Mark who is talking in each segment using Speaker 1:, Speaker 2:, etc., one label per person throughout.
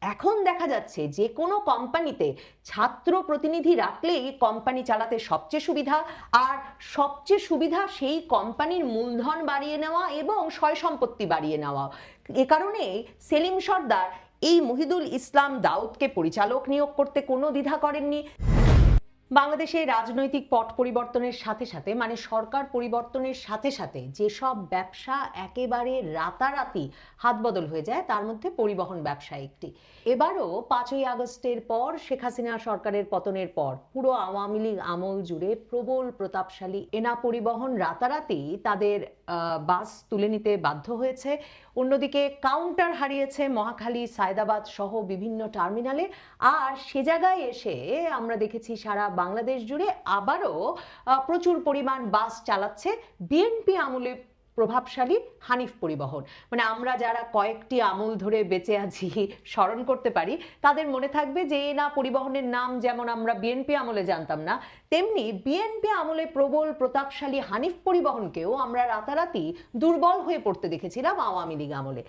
Speaker 1: এখন দেখা যাচ্ছে যে কোনো কোম্পানিতে ছাত্র প্রতিনিধি রাখলেই কোম্পানি চালাতে সবচেয়ে সুবিধা, আর সবচেয়ে সুবিধা সেই কোম্পানির মূলধন বাড়িয়ে নেওয়া এবং সয় সম্পত্তি বাড়িয়ে নেওয়া। এ কারণে সেলিম সর্দার এই মহিদুল ইসলাম দাউদকে পরিচালক নিয়োগ করতে কোনো দ্বিধা করেননি। বাংলাদেশে রাজনৈতিক পট পরিবর্তনের সাথে সাথে, মানে সরকার পরিবর্তনের সাথে সাথে যেসব ব্যবসা একেবারে রাতারাতি হাতবদল হয়ে যায় তার মধ্যে পরিবহন ব্যবসা একটি। এবারও 5ই আগস্টের পর, শেখ হাসিনা সরকারের পতনের পর পুরো আওয়ামী লীগ আমল জুড়ে প্রবল প্রতাপশালী এনা পরিবহন রাতারাতি তাদের বাস তুলে নিতে বাধ্য হয়েছে। অন্যদিকে কাউন্টার হারিয়েছে মহাখালী, সায়দাবাদ সহ বিভিন্ন টার্মিনালে। আর সে জায়গায় এসে আমরা দেখেছি সারা বাংলাদেশ জুড়ে আবারও প্রচুর পরিমাণ বাস চালাচ্ছে বিএনপি আমলে প্রভাবশালী হানিফ পরিবহন। মানে আমরা যারা কয়েকটি আমল ধরে বেঁচে আছি স্মরণ করতে পারি, তাদের মনে থাকবে যে না পরিবহনের নাম যেমন আমরা বিএনপি আমলে জানতাম না, তেমনি বিএনপি আমলে প্রবল প্রতাপশালী হানিফ পরিবহনকেও আমরা রাতারাতি দুর্বল হয়ে পড়তে দেখেছিলাম আওয়ামী লীগ আমলে।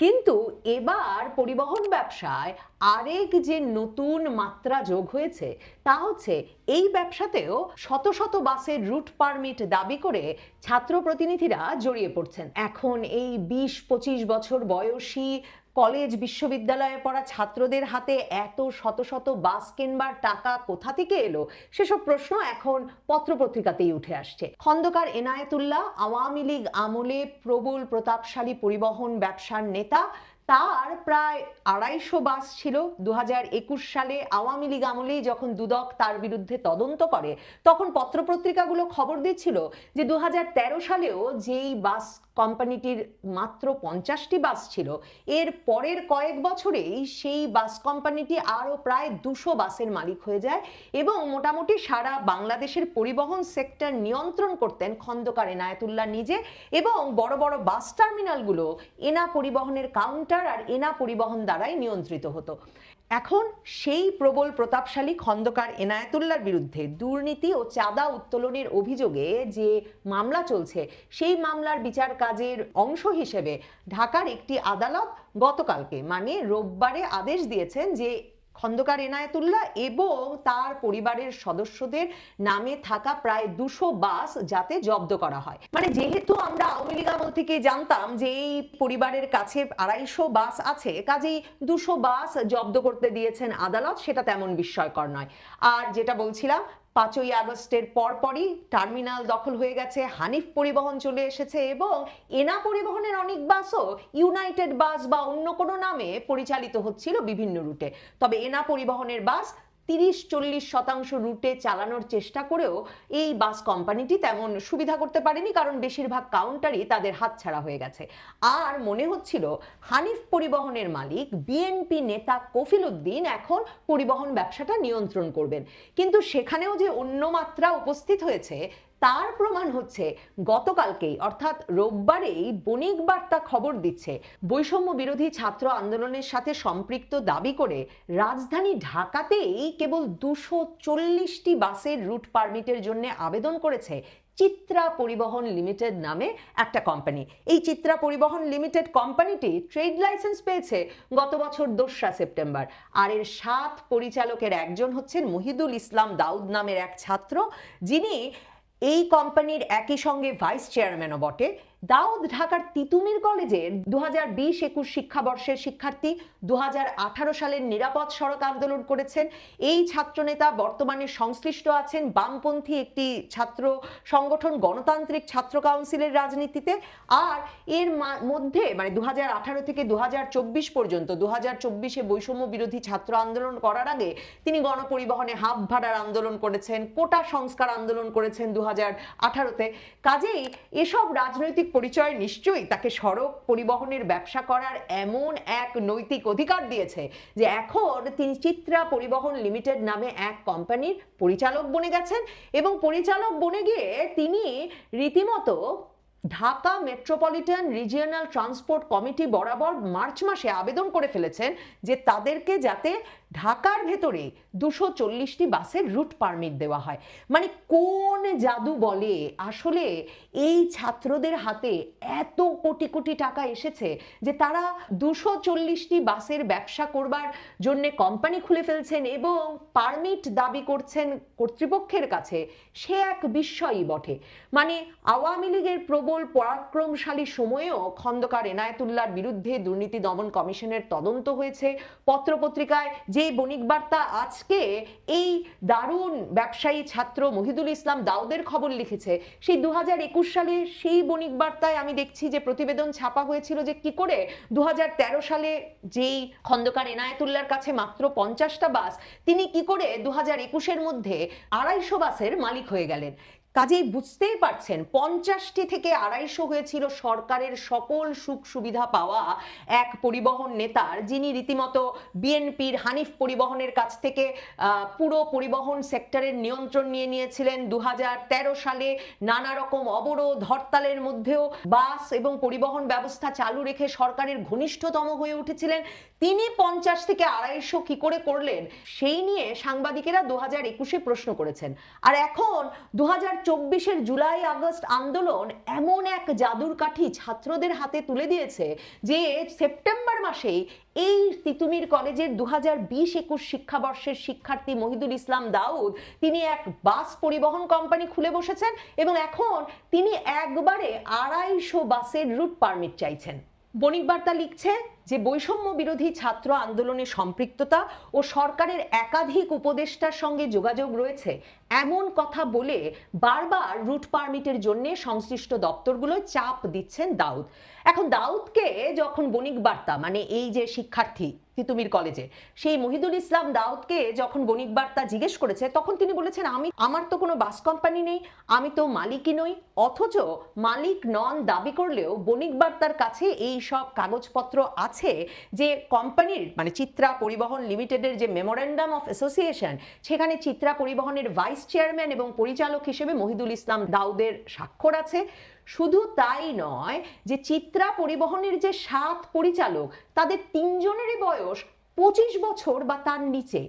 Speaker 1: কিন্তু এবার পরিবহন ব্যবসায় আরেক যে নতুন মাত্রা যোগ হয়েছে তা হচ্ছে এই ব্যবসাতেও শত শত বাসের রুট পারমিট দাবি করে ছাত্র প্রতিনিধিরা জড়িয়ে পড়ছেন। এখন এই 20-25 বছর বয়সী কলেজ বিশ্ববিদ্যালয়ে পড়া ছাত্রদের হাতে এত শত শত বাস কেনবার টাকা কোথা থেকে এলো, সেসব প্রশ্ন এখন পত্রপত্রিকাতেই উঠে আসছে। খন্দকার এনায়েতুল্লাহ আওয়ামী লীগ আমলে প্রবল প্রতাপশালী পরিবহন ব্যবসার নেতা। তার প্রায় 250 বাস ছিল। 2021 সালে আওয়ামী লীগ আমলেই যখন দুদক তার বিরুদ্ধে তদন্ত করে, তখন পত্রপত্রিকাগুলো খবর দিচ্ছিল যে 2013 সালেও যেই বাস কোম্পানিটির মাত্র 50টি বাস ছিল, এর পরের কয়েক বছরেই সেই বাস কোম্পানিটি আরও প্রায় 200 বাসের মালিক হয়ে যায় এবং মোটামুটি সারা বাংলাদেশের পরিবহন সেক্টর নিয়ন্ত্রণ করতেন খন্দকার এনায়েতুল্লাহ নিজে। এবং বড় বড় বাস টার্মিনালগুলো এনা পরিবহনের কাউন্টার আর এনা পরিবহন দ্বারাই নিয়ন্ত্রিত হতো। এখন সেই প্রবল প্রতাপশালী খন্দকার এনায়েতুল্লাহর বিরুদ্ধে দুর্নীতি ও চাঁদা উত্তোলনের অভিযোগে যে মামলা চলছে, সেই মামলার বিচার কাজের অংশ হিসেবে ঢাকার একটি আদালত গতকালকে মানে রোববারে আদেশ দিয়েছেন যে খন্দকার এনায়েতুল্লাহ এবং তার পরিবারের সদস্যদের নামে থাকা প্রায় 200 বাস যাতে জব্দ করা হয়। মানে যেহেতু আমরা আওয়ামী লীগ আমল থেকে জানতাম যে এই পরিবারের কাছে 250 বাস আছে, কাজেই 200 বাস জব্দ করতে দিয়েছেন আদালত, সেটা তেমন বিস্ময়কর নয়। আর যেটা বলছিলাম, 5ই আগস্টের পরপরই টার্মিনাল দখল হয়ে গেছে, হানিফ পরিবহন চলে এসেছে এবং এনা পরিবহনের অনেক বাসও ইউনাইটেড বাস বা অন্য কোনো নামে পরিচালিত হচ্ছিল বিভিন্ন রুটে। তবে এনা পরিবহনের বাস 30-40% রুটে চালানোর চেষ্টা করেও এই বাস কোম্পানিটি তেমন সুবিধা করতে পারেনি, কারণ বেশিরভাগ কাউন্টারই তাদের হাতছাড়া হয়ে গেছে। আর মনে হচ্ছিল হানিফ পরিবহনের মালিক বিএনপি নেতা কফিল উদ্দিন এখন পরিবহন ব্যবসাটা নিয়ন্ত্রণ করবেন। কিন্তু সেখানেও যে অন্য মাত্রা উপস্থিত হয়েছে তার প্রমাণ হচ্ছে গতকালকেই, অর্থাৎ রোববারেই বণিক বার্তা খবর দিচ্ছে বৈষম্য বিরোধী ছাত্র আন্দোলনের সাথে সম্পৃক্ত দাবি করে রাজধানী ঢাকাতেই কেবল 240টি বাসের রুট পারমিটের জন্য আবেদন করেছে চিত্রা পরিবহন লিমিটেড নামে একটা কোম্পানি। এই চিত্রা পরিবহন লিমিটেড কোম্পানিটি ট্রেড লাইসেন্স পেয়েছে গত বছর 2রা সেপ্টেম্বর। আর এর 7 পরিচালকের একজন হচ্ছেন মহিদুল ইসলাম দাউদ নামের এক ছাত্র, যিনি এই কোম্পানির একই সঙ্গে ভাইস চেয়ারম্যানও বটে। দাউদ ঢাকার তিতুমির কলেজের 2020-21 শিক্ষাবর্ষের শিক্ষার্থী। 2018 সালের নিরাপদ সড়ক আন্দোলন করেছেন। এই ছাত্রনেতা বর্তমানে সংশ্লিষ্ট আছেন বামপন্থী একটি ছাত্র সংগঠন গণতান্ত্রিক ছাত্র কাউন্সিলের রাজনীতিতে। আর এর মধ্যে মানে 2018 থেকে 2024 পর্যন্ত, 2024-এ বৈষম্য বিরোধী ছাত্র আন্দোলন করার আগে তিনি গণপরিবহনে হাফ ভাড়ার আন্দোলন করেছেন, কোটা সংস্কার আন্দোলন করেছেন 2018-তে। কাজেই এসব রাজনৈতিক পরিচয় নিশ্চয়ই তাকে সড়ক পরিবহনের ব্যবসা করার এমন এক নৈতিক অধিকার দিয়েছে যে এখন তিনি চিত্রা পরিবহন লিমিটেড নামে এক কোম্পানির পরিচালক বনে গেছেন। এবং পরিচালক বনে গিয়ে তিনি রীতিমতো Dhaka metropolitan regional transport committee বরাবর মার্চ মাসে আবেদন করে ফেলেছেন যে তাদেরকে যাতে ঢাকার ভেতরে 240টি বাসের রুট পারমিট দেওয়া হয়। মানে কোন জাদু বলে আসলে এই ছাত্রদের হাতে এত কোটি কোটি টাকা এসেছে যে তারা 240টি বাসের ব্যবসা করবার জন্য কোম্পানি খুলে ফেলছেন এবং পারমিট দাবি করছেন কর্তৃপক্ষের কাছে, সে এক বিস্ময়ই বটে। মানে আওয়ামী লীগের প্রবল পরাক্রমশালী সময়েও খন্দকার এনায়েতুল্লাহর বিরুদ্ধে দুর্নীতি দমন কমিশনের তদন্ত হয়েছে। পত্রপত্রিকায় যে বণিক বার্তা আজকে এই দারুণ ব্যবসায়ী ছাত্র মহিদুল ইসলাম দাউদের খবর লিখেছে, সেই 2021 সালে সেই বণিক বার্তায় আমি দেখছি যে প্রতিবেদন ছাপা হয়েছিল যে কি করে 2013 সালে যেই খন্দকার এনায়েতুল্লাহর কাছে মাত্র 50টা বাস, তিনি কি করে 2021-এর মধ্যে 250 বাসের মালিক হয়ে গেলেন। কাজেই বুঝতেই পারছেন 50টি থেকে 250 হয়েছিল সরকারের সকল সুখ সুবিধা পাওয়া এক পরিবহন নেতার, যিনি রীতিমতো বিএনপির হানিফ পরিবহনের কাছ থেকে পুরো পরিবহন সেক্টরের নিয়ন্ত্রণ নিয়ে নিয়েছিলেন। 2013 সালে নানা রকম অবরোধ হরতালের মধ্যেও বাস এবং পরিবহন ব্যবস্থা চালু রেখে সরকারের ঘনিষ্ঠতম হয়ে উঠেছিলেন। তিনি 50 থেকে 250 কি করে করলেন সেই নিয়ে সাংবাদিকেরা 2021-এ প্রশ্ন করেছেন। আর এখন 2024-এর জুলাই আগস্ট আন্দোলন এমন এক জাদুর কাঠি ছাত্রদের হাতে তুলে দিয়েছে যে সেপ্টেম্বর মাসেই এই তিতুমির কলেজের 2020-21 শিক্ষাবর্ষের শিক্ষার্থী মহিদুল ইসলাম দাউদ তিনি এক বাস পরিবহন কোম্পানি খুলে বসেছেন এবং এখন তিনি একবারে 250 বাসের রুট পারমিট চাইছেন। বণিক বার্তা লিখছে যে বৈষম্য বিরোধী ছাত্র আন্দোলনে সম্পৃক্ততা ও সরকারের একাধিক উপদেষ্টার সঙ্গে যোগাযোগ রয়েছে এমন কথা বলে বারবার রুট পারমিটের জন্য সংশ্লিষ্ট দপ্তরগুলোয় চাপ দিচ্ছেন দাউদ। এখন দাউদকে যখন বণিক বার্তা, মানে এই যে শিক্ষার্থী তিতুমির কলেজে, সেই মহিদুল ইসলাম দাউদকে যখন বণিক বার্তা জিজ্ঞেস করেছে তখন তিনি বলেছেন আমার তো কোনো বাস কোম্পানি নেই, আমি তো মালিকই নই। অথচ মালিক নন দাবি করলেও বণিক বার্তার কাছে এই সব কাগজপত্র আছে যে কোম্পানির, মানে চিত্রা পরিবহন লিমিটেডের যে মেমোরেন্ডাম অফ অ্যাসোসিয়েশন, সেখানে চিত্রা পরিবহনের ভাইস চেয়ারম্যান এবং পরিচালক হিসেবে মহিদুল ইসলাম দাউদের স্বাক্ষর আছে। শুধু তাই নয়, যে চিত্রা পরিবহনের যে 7 পরিচালক তাদের 3 জনেরই বয়স 25 বছর বা তার নিচে।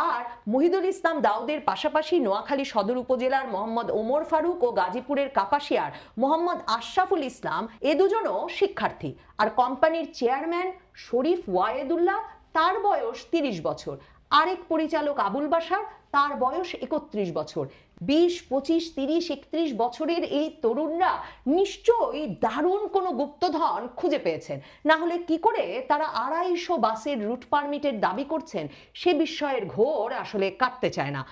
Speaker 1: আর মহিদুল ইসলাম দাউদের পাশাপাশি নোয়াখালী সদর উপজেলার মোহাম্মদ ওমর ফারুক ও গাজীপুরের কাপাসিয়ার মোহাম্মদ আশরাফুল ইসলাম এ দুজনও শিক্ষার্থী। আর কোম্পানির চেয়ারম্যান শরীফ ওয়ায়েদুল্লাহ, তার বয়স 30 বছর। আরেক পরিচালক আবুল বাশার, তার বয়স 31 বছর। 20, 25, 30, 31 বছরের এই তরুণরা নিশ্চয়ই দারুণ কোনো গুপ্তধন খুঁজে পেয়েছেন, না হলে কি করে তারা 250 বাসের রুট পারমিটের দাবি করছেন সে বিস্ময়ের ঘোর আসলে কাটতে চায় না।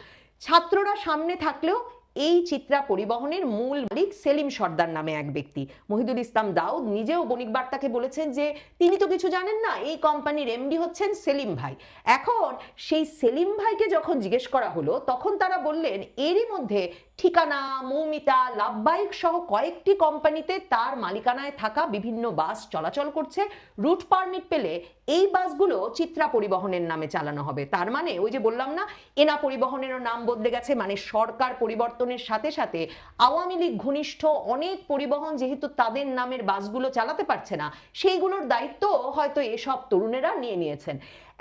Speaker 1: ছাত্ররা সামনে থাকলেও এই চিত্রা পরিবহনের মূল মালিক সেলিম সর্দার নামে এক ব্যক্তি। মহিদুল ইসলাম দাউদ নিজেও বণিক বার্তাকে বলেছেন যে তিনি তো কিছু জানেন না, এই কোম্পানির এমডি হচ্ছেন সেলিম ভাই। এখন সেই সেলিম ভাইকে যখন জিজ্ঞেস করা হলো তখন তারা বললেন এরই মধ্যে ঠিকানা, মৌমিতা, লাভবাহিক সহ কয়েকটি কোম্পানিতে তার মালিকানায় থাকা বিভিন্ন বাস চলাচল করছে। রুট পারমিট পেলে এই বাসগুলো চিত্রা পরিবহনের নামে চালানো হবে। তার মানে ওই যে বললাম না, এনা পরিবহনেরও নাম বদলে গেছে। মানে সরকার পরিবর্তনের সাথে সাথে আওয়ামী লীগ ঘনিষ্ঠ অনেক পরিবহন যেহেতু তাদের নামের বাসগুলো চালাতে পারছে না, সেইগুলোর দায়িত্ব হয়তো এসব তরুণেরা নিয়ে নিয়েছেন।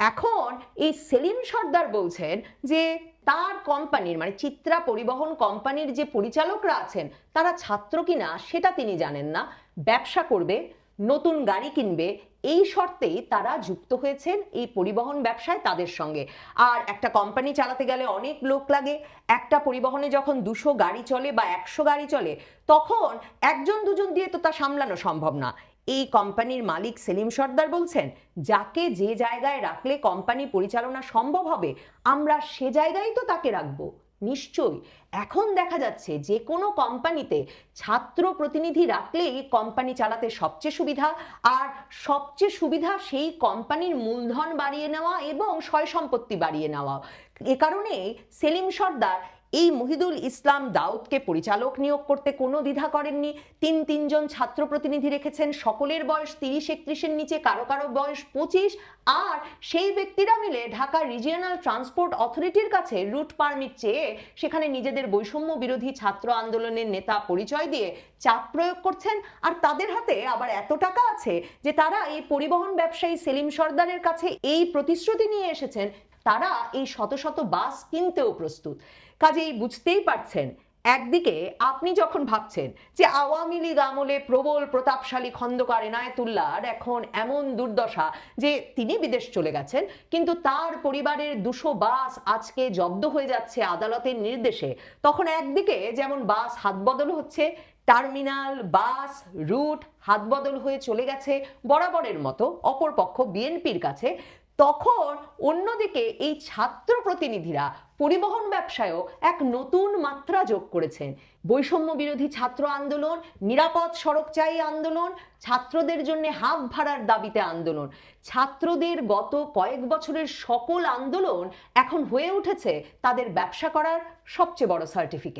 Speaker 1: এখন এই সেলিম সর্দার বলছেন যে তার কোম্পানির, মানে চিত্রা পরিবহন কোম্পানির যে পরিচালকরা আছেন তারা ছাত্র কিনা সেটা তিনি জানেন না, ব্যবসা করবে, নতুন গাড়ি কিনবে, এই শর্তেই তারা যুক্ত হয়েছেন এই পরিবহন ব্যবসায় তাদের সঙ্গে। আর একটা কোম্পানি চালাতে গেলে অনেক লোক লাগে। একটা পরিবহনে যখন 200 গাড়ি চলে বা 100 গাড়ি চলে তখন একজন দুজন দিয়ে তো তা সামলানো সম্ভব না। এই কোম্পানির মালিক সেলিম সর্দার বলছেন যাকে যে জায়গায় রাখলে কোম্পানি পরিচালনা সম্ভব হবে আমরা সে জায়গায় তো তাকে রাখবো। নিশ্চয়ই এখন দেখা যাচ্ছে যে কোনো কোম্পানিতে ছাত্র প্রতিনিধি রাখলেই কোম্পানি চালাতে সবচেয়ে সুবিধা, আর সবচেয়ে সুবিধা সেই কোম্পানির মূলধন বাড়িয়ে নেওয়া এবং সয় সম্পত্তি বাড়িয়ে নেওয়া। এ কারণে সেলিম সর্দার এই মহিদুল ইসলাম দাউদকে পরিচালক নিয়োগ করতে কোনো দ্বিধা করেননি। তিনজন ছাত্র প্রতিনিধি রেখেছেন, সকলের বয়স 30-31-এর নিচে, কারো কারো বয়স 25। আর সেই ব্যক্তিরা মিলে ঢাকা রিজিয়নাল ট্রান্সপোর্ট অথরিটির কাছে রুট পারমিট চেয়ে সেখানে নিজেদের বৈষম্য বিরোধী ছাত্র আন্দোলনের নেতা পরিচয় দিয়ে চাপ প্রয়োগ করছেন। আর তাদের হাতে আবার এত টাকা আছে যে তারা এই পরিবহন ব্যবসায়ী সেলিম সর্দারের কাছে এই প্রতিশ্রুতি নিয়ে এসেছেন তারা এই শত শত বাস কিনতেও প্রস্তুত। কাজেই বুঝতেই পারছেন, একদিকে আপনি যখন ভাবছেন যে আওয়ামী লীগ আমলে প্রবল প্রতাপশালী খন্দকার এনায়েতুল্লাহর এখন এমন দুর্দশা যে তিনি বিদেশ চলে গেছেন, কিন্তু তার পরিবারের 200 বাস আজকে জব্দ হয়ে যাচ্ছে আদালতের নির্দেশে, তখন একদিকে যেমন বাস হাতবদল হচ্ছে, টার্মিনাল, বাস, রুট হাতবদল হয়ে চলে গেছে বরাবরের মতো অপরপক্ষ বিএনপির কাছে, তখন অন্যদিকে এই ছাত্র প্রতিনিধিরা পরিবহন ব্যবসায়ও এক নতুন মাত্রা যোগ করেছেন। বৈষম্য বিরোধী ছাত্র আন্দোলন, নিরাপদ সড়ক চাই আন্দোলন, ছাত্রদের জন্য হাফ ভাড়ার দাবিতে আন্দোলন, ছাত্রদের গত কয়েক বছরের সকল আন্দোলন এখন হয়ে উঠেছে তাদের ব্যবসা করার সবচেয়ে বড় সার্টিফিকেট।